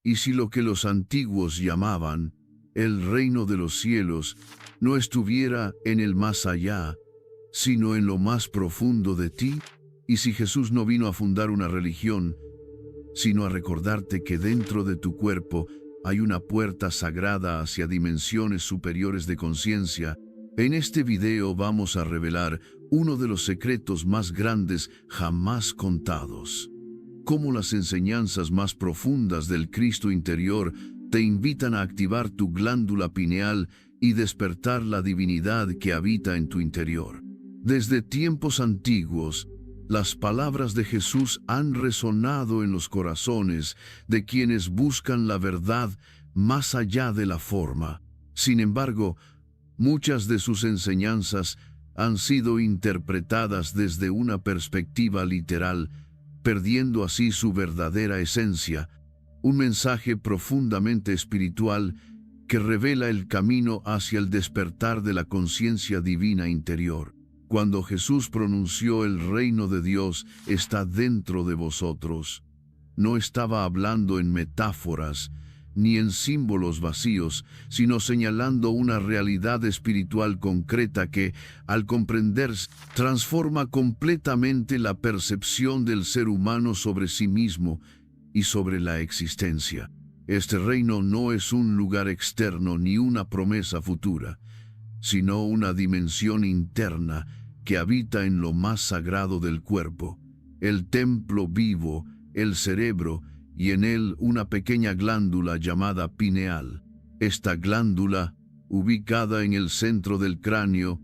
Y si lo que los antiguos llamaban el reino de los cielos no estuviera en el más allá, sino en lo más profundo de ti, y si Jesús no vino a fundar una religión, sino a recordarte que dentro de tu cuerpo hay una puerta sagrada hacia dimensiones superiores de conciencia, en este video vamos a revelar uno de los secretos más grandes jamás contados. Cómo las enseñanzas más profundas del Cristo interior te invitan a activar tu glándula pineal y despertar la divinidad que habita en tu interior. Desde tiempos antiguos, las palabras de Jesús han resonado en los corazones de quienes buscan la verdad más allá de la forma. Sin embargo, muchas de sus enseñanzas han sido interpretadas desde una perspectiva literal, perdiendo así su verdadera esencia, un mensaje profundamente espiritual que revela el camino hacia el despertar de la conciencia divina interior. Cuando Jesús pronunció el reino de Dios está dentro de vosotros, no estaba hablando en metáforas ni en símbolos vacíos, sino señalando una realidad espiritual concreta que, al comprenderse, transforma completamente la percepción del ser humano sobre sí mismo y sobre la existencia. Este reino no es un lugar externo ni una promesa futura, sino una dimensión interna que habita en lo más sagrado del cuerpo, el templo vivo, el cerebro, y en él una pequeña glándula llamada pineal. Esta glándula, ubicada en el centro del cráneo,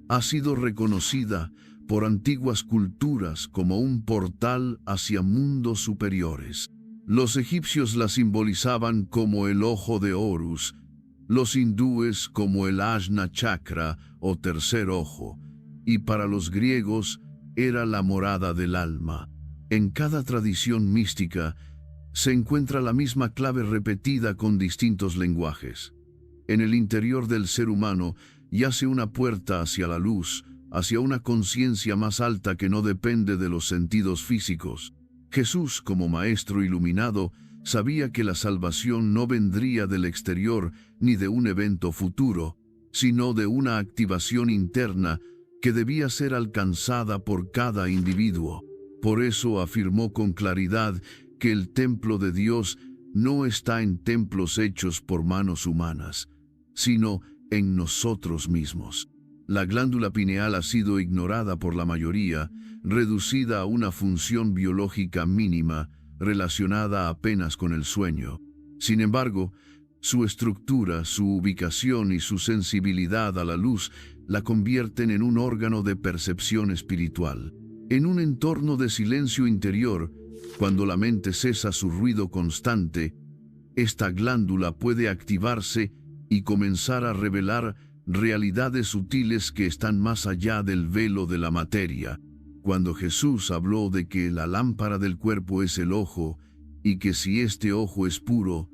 ha sido reconocida por antiguas culturas como un portal hacia mundos superiores. Los egipcios la simbolizaban como el ojo de Horus, los hindúes como el Ajna Chakra o tercer ojo, y para los griegos era la morada del alma. En cada tradición mística se encuentra la misma clave repetida con distintos lenguajes. En el interior del ser humano yace una puerta hacia la luz, hacia una conciencia más alta que no depende de los sentidos físicos. Jesús, como maestro iluminado, sabía que la salvación no vendría del exterior ni de un evento futuro, sino de una activación interna que debía ser alcanzada por cada individuo. Por eso afirmó con claridad que el templo de Dios no está en templos hechos por manos humanas, sino en nosotros mismos. La glándula pineal ha sido ignorada por la mayoría, reducida a una función biológica mínima, relacionada apenas con el sueño. Sin embargo, su estructura, su ubicación y su sensibilidad a la luz la convierten en un órgano de percepción espiritual. En un entorno de silencio interior, cuando la mente cesa su ruido constante, esta glándula puede activarse y comenzar a revelar realidades sutiles que están más allá del velo de la materia. Cuando Jesús habló de que la lámpara del cuerpo es el ojo, y que si este ojo es puro,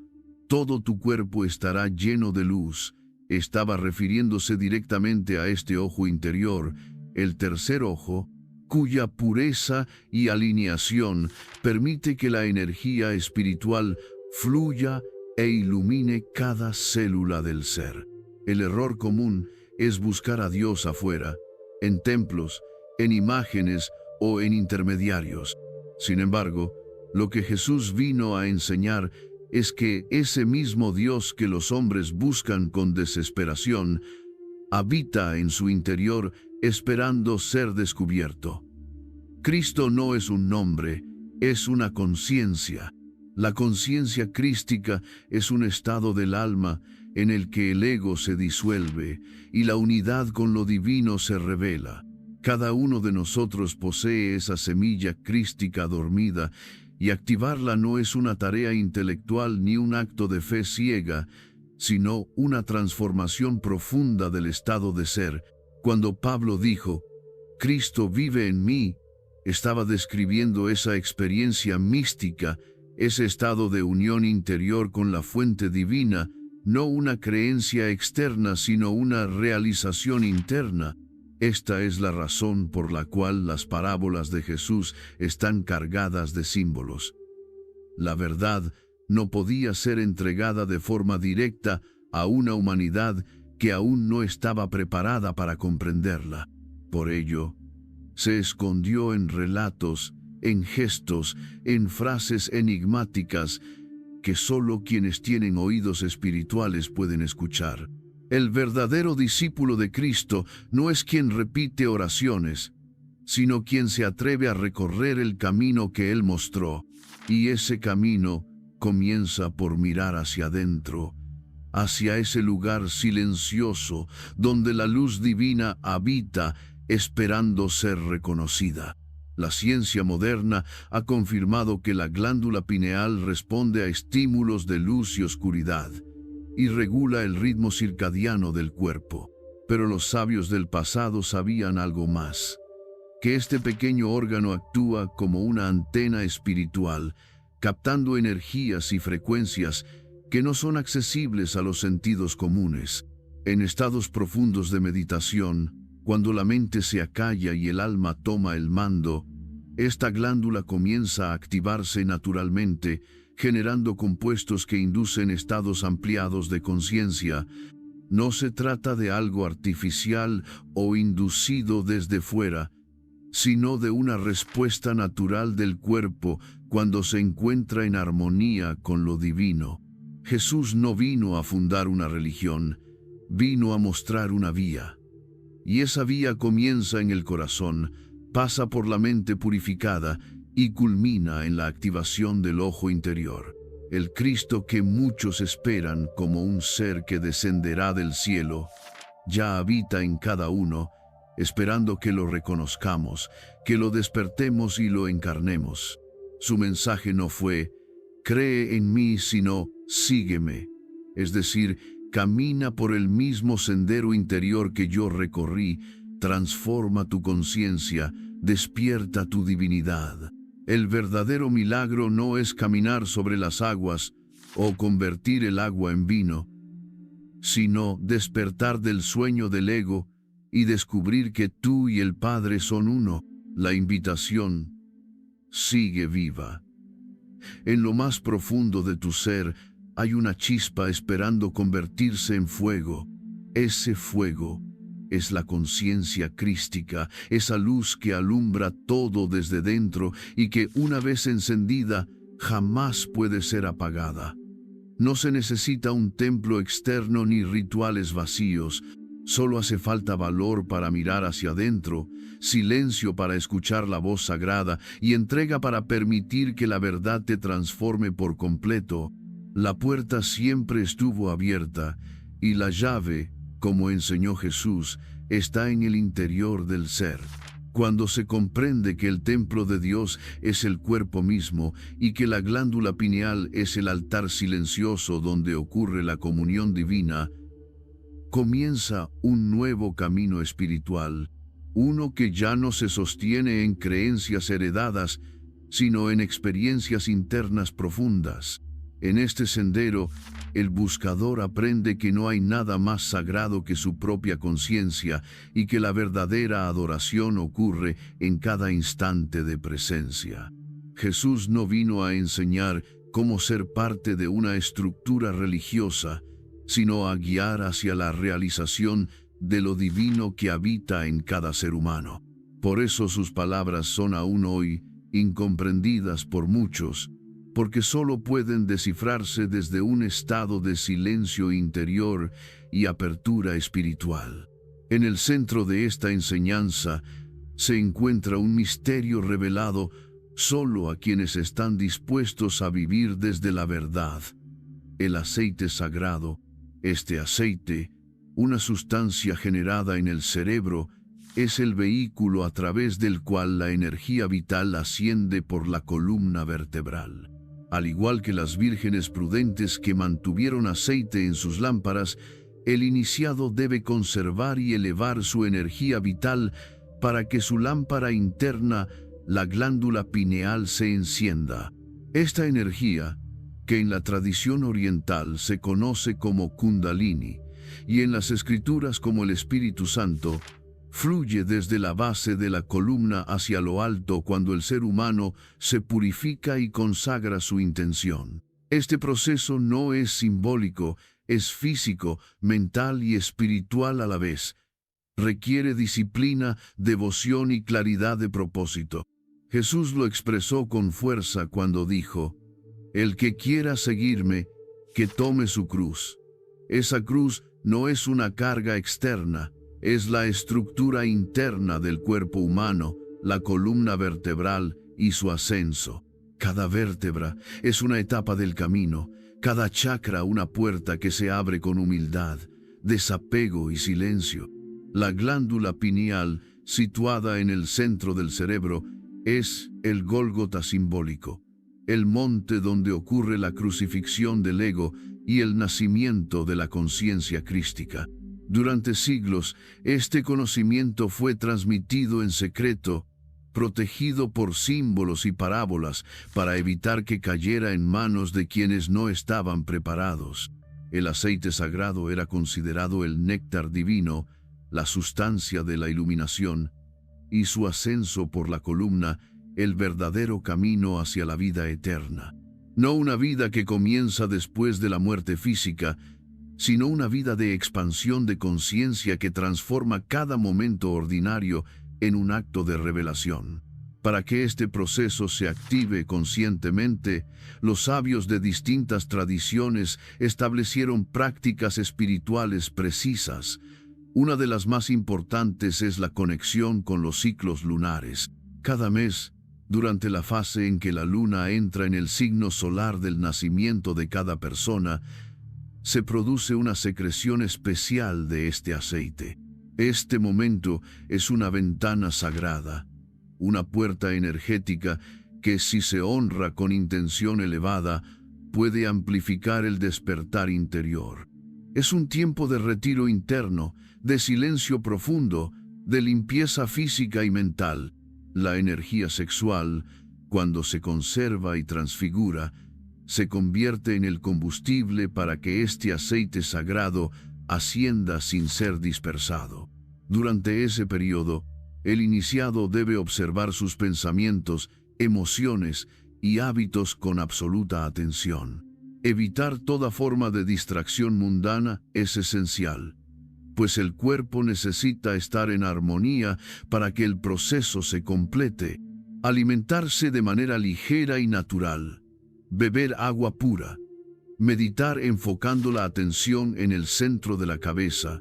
todo tu cuerpo estará lleno de luz, estaba refiriéndose directamente a este ojo interior, el tercer ojo, cuya pureza y alineación permite que la energía espiritual fluya e ilumine cada célula del ser. El error común es buscar a Dios afuera, en templos, en imágenes o en intermediarios. Sin embargo, lo que Jesús vino a enseñar es que ese mismo Dios que los hombres buscan con desesperación, habita en su interior esperando ser descubierto. Cristo no es un nombre, es una conciencia. La conciencia crística es un estado del alma en el que el ego se disuelve y la unidad con lo divino se revela. Cada uno de nosotros posee esa semilla crística dormida, y activarla no es una tarea intelectual ni un acto de fe ciega, sino una transformación profunda del estado de ser. Cuando Pablo dijo, «Cristo vive en mí», estaba describiendo esa experiencia mística, ese estado de unión interior con la fuente divina, no una creencia externa, sino una realización interna. Esta es la razón por la cual las parábolas de Jesús están cargadas de símbolos. La verdad no podía ser entregada de forma directa a una humanidad que aún no estaba preparada para comprenderla. Por ello, se escondió en relatos, en gestos, en frases enigmáticas que solo quienes tienen oídos espirituales pueden escuchar. El verdadero discípulo de Cristo no es quien repite oraciones, sino quien se atreve a recorrer el camino que Él mostró. Y ese camino comienza por mirar hacia adentro, hacia ese lugar silencioso donde la luz divina habita esperando ser reconocida. La ciencia moderna ha confirmado que la glándula pineal responde a estímulos de luz y oscuridad y regula el ritmo circadiano del cuerpo. Pero los sabios del pasado sabían algo más, que este pequeño órgano actúa como una antena espiritual, captando energías y frecuencias que no son accesibles a los sentidos comunes. En estados profundos de meditación, cuando la mente se acalla y el alma toma el mando, esta glándula comienza a activarse naturalmente, generando compuestos que inducen estados ampliados de conciencia. No se trata de algo artificial o inducido desde fuera, sino de una respuesta natural del cuerpo cuando se encuentra en armonía con lo divino. Jesús no vino a fundar una religión, vino a mostrar una vía. Y esa vía comienza en el corazón, pasa por la mente purificada y culmina en la activación del ojo interior. El Cristo que muchos esperan como un ser que descenderá del cielo, ya habita en cada uno, esperando que lo reconozcamos, que lo despertemos y lo encarnemos. Su mensaje no fue, cree en mí, sino, sígueme. Es decir, camina por el mismo sendero interior que yo recorrí, transforma tu conciencia, despierta tu divinidad. El verdadero milagro no es caminar sobre las aguas o convertir el agua en vino, sino despertar del sueño del ego y descubrir que tú y el Padre son uno. La invitación sigue viva. En lo más profundo de tu ser hay una chispa esperando convertirse en fuego. Ese fuego es la conciencia crística, esa luz que alumbra todo desde dentro y que, una vez encendida, jamás puede ser apagada. No se necesita un templo externo ni rituales vacíos. Solo hace falta valor para mirar hacia adentro, silencio para escuchar la voz sagrada y entrega para permitir que la verdad te transforme por completo. La puerta siempre estuvo abierta y la llave, como enseñó Jesús, está en el interior del ser. Cuando se comprende que el templo de Dios es el cuerpo mismo y que la glándula pineal es el altar silencioso donde ocurre la comunión divina, comienza un nuevo camino espiritual, uno que ya no se sostiene en creencias heredadas, sino en experiencias internas profundas. En este sendero, el buscador aprende que no hay nada más sagrado que su propia conciencia y que la verdadera adoración ocurre en cada instante de presencia. Jesús no vino a enseñar cómo ser parte de una estructura religiosa, sino a guiar hacia la realización de lo divino que habita en cada ser humano. Por eso sus palabras son aún hoy incomprendidas por muchos, porque solo pueden descifrarse desde un estado de silencio interior y apertura espiritual. En el centro de esta enseñanza se encuentra un misterio revelado solo a quienes están dispuestos a vivir desde la verdad. El aceite sagrado. Este aceite, una sustancia generada en el cerebro, es el vehículo a través del cual la energía vital asciende por la columna vertebral. Al igual que las vírgenes prudentes que mantuvieron aceite en sus lámparas, el iniciado debe conservar y elevar su energía vital para que su lámpara interna, la glándula pineal, se encienda. Esta energía, que en la tradición oriental se conoce como Kundalini y en las escrituras como el Espíritu Santo, fluye desde la base de la columna hacia lo alto cuando el ser humano se purifica y consagra su intención. Este proceso no es simbólico, es físico, mental y espiritual a la vez. Requiere disciplina, devoción y claridad de propósito. Jesús lo expresó con fuerza cuando dijo: "El que quiera seguirme, que tome su cruz". Esa cruz no es una carga externa, es la estructura interna del cuerpo humano, la columna vertebral y su ascenso. Cada vértebra es una etapa del camino, cada chakra una puerta que se abre con humildad, desapego y silencio. La glándula pineal, situada en el centro del cerebro, es el Gólgota simbólico, el monte donde ocurre la crucifixión del ego y el nacimiento de la conciencia crística. Durante siglos, este conocimiento fue transmitido en secreto, protegido por símbolos y parábolas para evitar que cayera en manos de quienes no estaban preparados. El aceite sagrado era considerado el néctar divino, la sustancia de la iluminación, y su ascenso por la columna, el verdadero camino hacia la vida eterna. No una vida que comienza después de la muerte física, sino una vida de expansión de conciencia que transforma cada momento ordinario en un acto de revelación. Para que este proceso se active conscientemente, los sabios de distintas tradiciones establecieron prácticas espirituales precisas. Una de las más importantes es la conexión con los ciclos lunares. Cada mes, durante la fase en que la luna entra en el signo solar del nacimiento de cada persona, se produce una secreción especial de este aceite. Este momento es una ventana sagrada, una puerta energética que, si se honra con intención elevada, puede amplificar el despertar interior. Es un tiempo de retiro interno, de silencio profundo, de limpieza física y mental. La energía sexual, cuando se conserva y transfigura, se convierte en el combustible para que este aceite sagrado ascienda sin ser dispersado. Durante ese periodo, el iniciado debe observar sus pensamientos, emociones y hábitos con absoluta atención. Evitar toda forma de distracción mundana es esencial, pues el cuerpo necesita estar en armonía para que el proceso se complete. Alimentarse de manera ligera y natural, beber agua pura, meditar enfocando la atención en el centro de la cabeza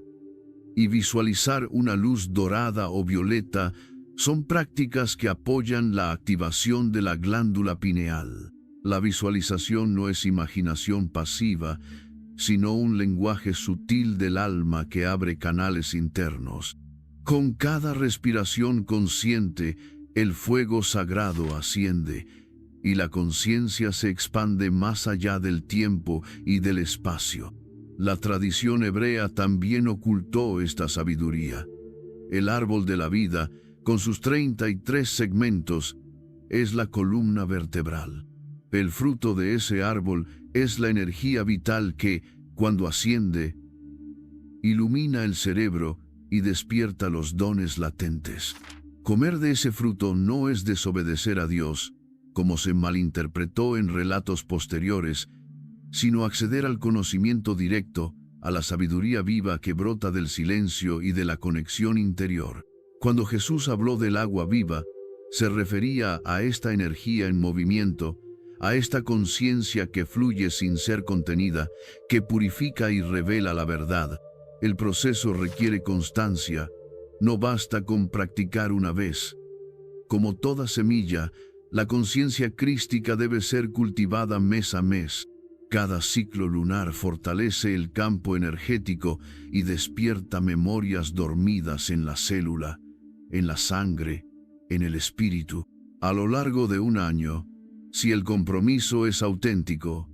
y visualizar una luz dorada o violeta son prácticas que apoyan la activación de la glándula pineal. La visualización no es imaginación pasiva, sino un lenguaje sutil del alma que abre canales internos. Con cada respiración consciente, el fuego sagrado asciende y la conciencia se expande más allá del tiempo y del espacio. La tradición hebrea también ocultó esta sabiduría. El árbol de la vida, con sus 33 segmentos, es la columna vertebral. El fruto de ese árbol es la energía vital que, cuando asciende, ilumina el cerebro y despierta los dones latentes. Comer de ese fruto no es desobedecer a Dios, como se malinterpretó en relatos posteriores, sino acceder al conocimiento directo, a la sabiduría viva que brota del silencio y de la conexión interior. Cuando Jesús habló del agua viva, se refería a esta energía en movimiento, a esta conciencia que fluye sin ser contenida, que purifica y revela la verdad. El proceso requiere constancia, no basta con practicar una vez. Como toda semilla, la conciencia crística debe ser cultivada mes a mes. Cada ciclo lunar fortalece el campo energético y despierta memorias dormidas en la célula, en la sangre, en el espíritu. A lo largo de un año, si el compromiso es auténtico,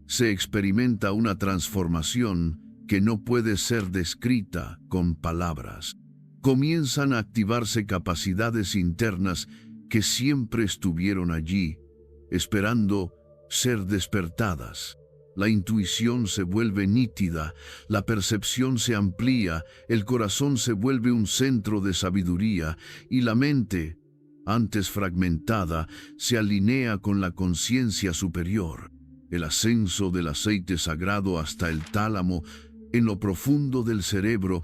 se experimenta una transformación que no puede ser descrita con palabras. Comienzan a activarse capacidades internas que siempre estuvieron allí, esperando ser despertadas. La intuición se vuelve nítida, la percepción se amplía, el corazón se vuelve un centro de sabiduría y la mente, antes fragmentada, se alinea con la conciencia superior. El ascenso del aceite sagrado hasta el tálamo, en lo profundo del cerebro,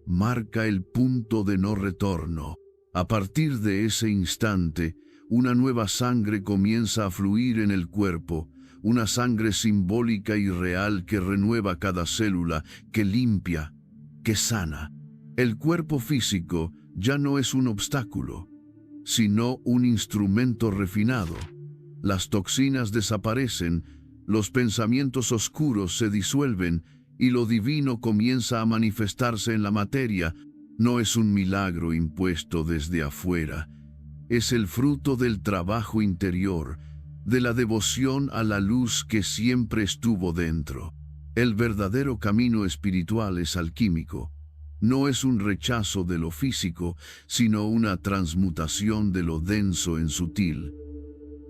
marca el punto de no retorno. A partir de ese instante, una nueva sangre comienza a fluir en el cuerpo, una sangre simbólica y real que renueva cada célula, que limpia, que sana. El cuerpo físico ya no es un obstáculo, sino un instrumento refinado. Las toxinas desaparecen, los pensamientos oscuros se disuelven y lo divino comienza a manifestarse en la materia. No es un milagro impuesto desde afuera, es el fruto del trabajo interior, de la devoción a la luz que siempre estuvo dentro. El verdadero camino espiritual es alquímico. No es un rechazo de lo físico, sino una transmutación de lo denso en sutil.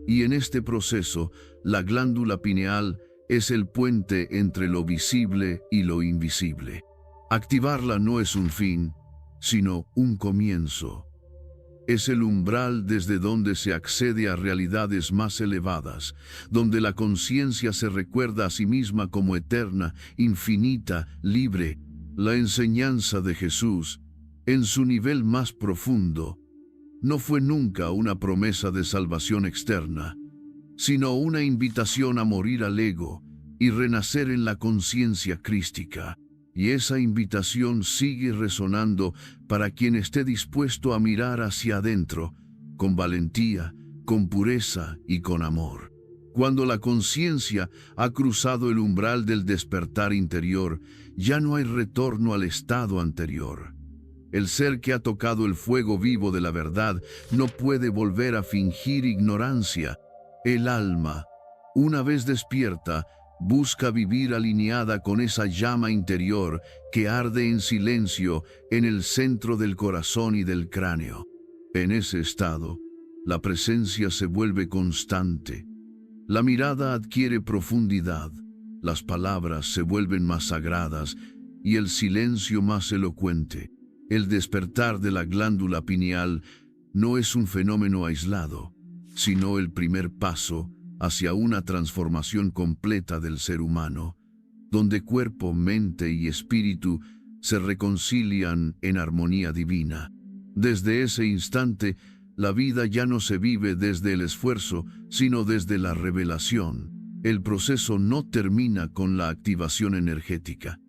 Y en este proceso, la glándula pineal es el puente entre lo visible y lo invisible. Activarla no es un fin, sino un comienzo. Es el umbral desde donde se accede a realidades más elevadas, donde la conciencia se recuerda a sí misma como eterna, infinita, libre. La enseñanza de Jesús, en su nivel más profundo, no fue nunca una promesa de salvación externa, sino una invitación a morir al ego y renacer en la conciencia crística. Y esa invitación sigue resonando para quien esté dispuesto a mirar hacia adentro, con valentía, con pureza y con amor. Cuando la conciencia ha cruzado el umbral del despertar interior, ya no hay retorno al estado anterior. El ser que ha tocado el fuego vivo de la verdad no puede volver a fingir ignorancia. El alma, una vez despierta, busca vivir alineada con esa llama interior que arde en silencio en el centro del corazón y del cráneo. En ese estado, la presencia se vuelve constante. La mirada adquiere profundidad, las palabras se vuelven más sagradas y el silencio más elocuente. El despertar de la glándula pineal no es un fenómeno aislado, sino el primer paso hacia una transformación completa del ser humano, donde cuerpo, mente y espíritu se reconcilian en armonía divina. Desde ese instante, la vida ya no se vive desde el esfuerzo, sino desde la revelación. El proceso no termina con la activación energética.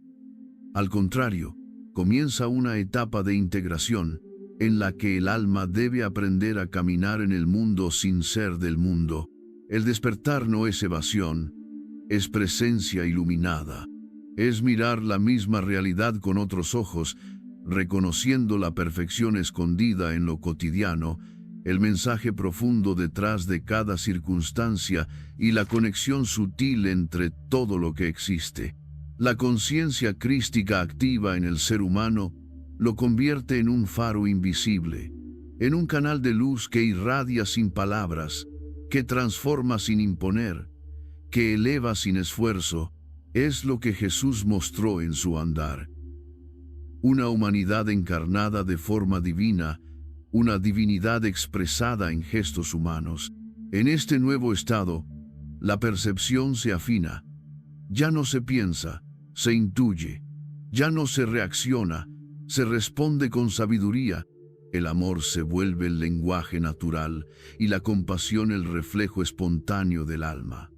Al contrario, comienza una etapa de integración en la que el alma debe aprender a caminar en el mundo sin ser del mundo. El despertar no es evasión, es presencia iluminada. Es mirar la misma realidad con otros ojos, reconociendo la perfección escondida en lo cotidiano, el mensaje profundo detrás de cada circunstancia y la conexión sutil entre todo lo que existe. La conciencia crística activa en el ser humano lo convierte en un faro invisible, en un canal de luz que irradia sin palabras, que transforma sin imponer, que eleva sin esfuerzo. Es lo que Jesús mostró en su andar. Una humanidad encarnada de forma divina, una divinidad expresada en gestos humanos. En este nuevo estado, la percepción se afina. Ya no se piensa, se intuye. Ya no se reacciona, se responde con sabiduría. El amor se vuelve el lenguaje natural y la compasión el reflejo espontáneo del alma.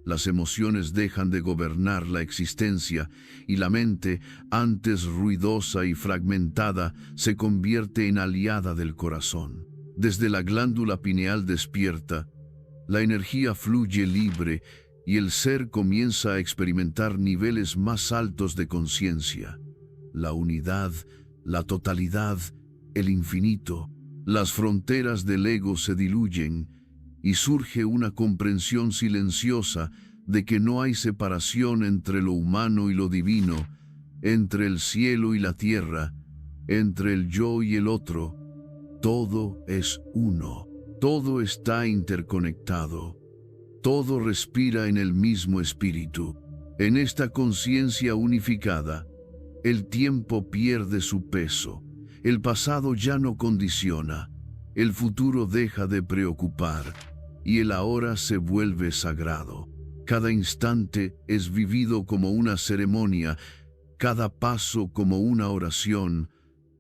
Las emociones dejan de gobernar la existencia y la mente, antes ruidosa y fragmentada, se convierte en aliada del corazón. Desde la glándula pineal despierta, la energía fluye libre y el ser comienza a experimentar niveles más altos de conciencia. La unidad, la totalidad, el infinito. Las fronteras del ego se diluyen y surge una comprensión silenciosa de que no hay separación entre lo humano y lo divino, entre el cielo y la tierra, entre el yo y el otro. Todo es uno, todo está interconectado, todo respira en el mismo espíritu. En esta conciencia unificada, el tiempo pierde su peso, el pasado ya no condiciona, el futuro deja de preocupar, y el ahora se vuelve sagrado. Cada instante es vivido como una ceremonia, cada paso como una oración,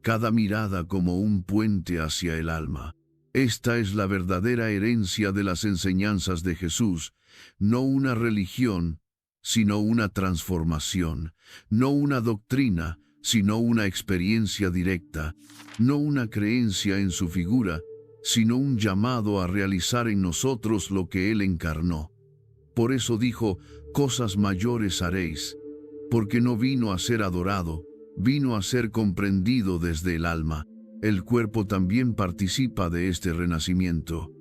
cada mirada como un puente hacia el alma. Esta es la verdadera herencia de las enseñanzas de Jesús, no una religión, sino una transformación, no una doctrina, sino una experiencia directa, no una creencia en su figura, sino un llamado a realizar en nosotros lo que Él encarnó. Por eso dijo, cosas mayores haréis, porque no vino a ser adorado, vino a ser comprendido desde el alma. El cuerpo también participa de este renacimiento.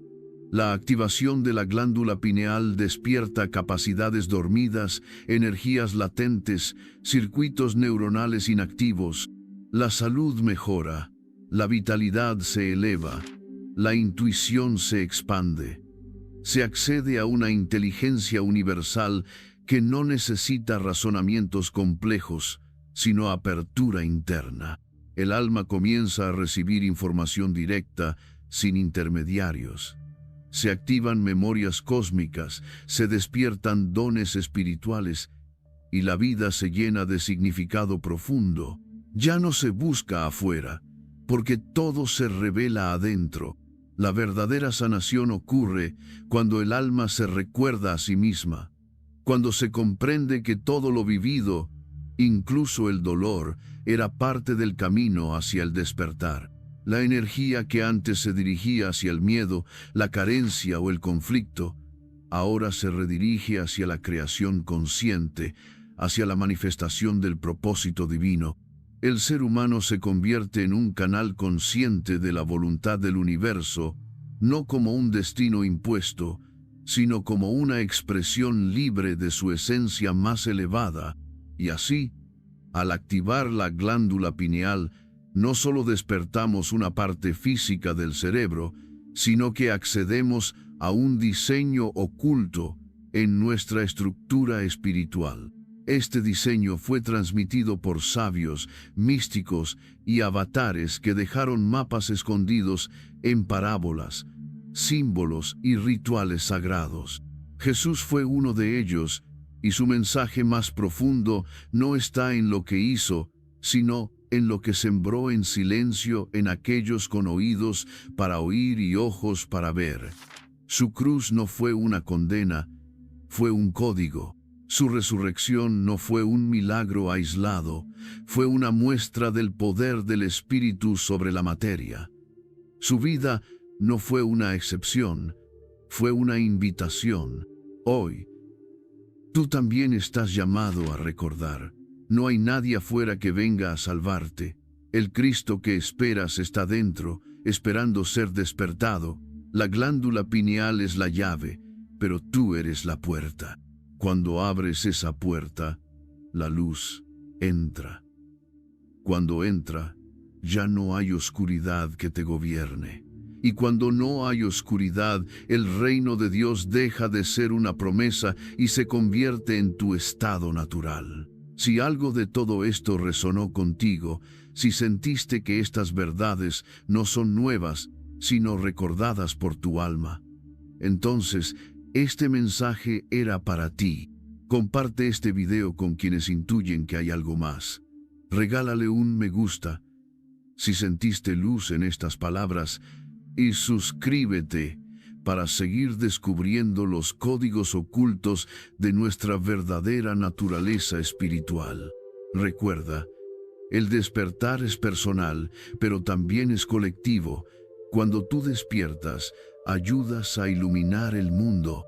La activación de la glándula pineal despierta capacidades dormidas, energías latentes, circuitos neuronales inactivos. La salud mejora, la vitalidad se eleva, la intuición se expande. Se accede a una inteligencia universal que no necesita razonamientos complejos, sino apertura interna. El alma comienza a recibir información directa, sin intermediarios. Se activan memorias cósmicas, se despiertan dones espirituales y la vida se llena de significado profundo. Ya no se busca afuera, porque todo se revela adentro. La verdadera sanación ocurre cuando el alma se recuerda a sí misma, cuando se comprende que todo lo vivido, incluso el dolor, era parte del camino hacia el despertar. La energía que antes se dirigía hacia el miedo, la carencia o el conflicto, ahora se redirige hacia la creación consciente, hacia la manifestación del propósito divino. El ser humano se convierte en un canal consciente de la voluntad del universo, no como un destino impuesto, sino como una expresión libre de su esencia más elevada, y así, al activar la glándula pineal, no solo despertamos una parte física del cerebro, sino que accedemos a un diseño oculto en nuestra estructura espiritual. Este diseño fue transmitido por sabios, místicos y avatares que dejaron mapas escondidos en parábolas, símbolos y rituales sagrados. Jesús fue uno de ellos, y su mensaje más profundo no está en lo que hizo, sino en lo que sembró en silencio en aquellos con oídos para oír y ojos para ver. Su cruz no fue una condena, fue un código. Su resurrección no fue un milagro aislado, fue una muestra del poder del Espíritu sobre la materia. Su vida no fue una excepción, fue una invitación. Hoy, tú también estás llamado a recordar. No hay nadie afuera que venga a salvarte. El Cristo que esperas está dentro, esperando ser despertado. La glándula pineal es la llave, pero tú eres la puerta. Cuando abres esa puerta, la luz entra. Cuando entra, ya no hay oscuridad que te gobierne. Y cuando no hay oscuridad, el reino de Dios deja de ser una promesa y se convierte en tu estado natural. Si algo de todo esto resonó contigo, si sentiste que estas verdades no son nuevas, sino recordadas por tu alma, entonces este mensaje era para ti. Comparte este video con quienes intuyen que hay algo más. Regálale un me gusta si sentiste luz en estas palabras y suscríbete para seguir descubriendo los códigos ocultos de nuestra verdadera naturaleza espiritual. Recuerda, el despertar es personal, pero también es colectivo. Cuando tú despiertas, ayudas a iluminar el mundo.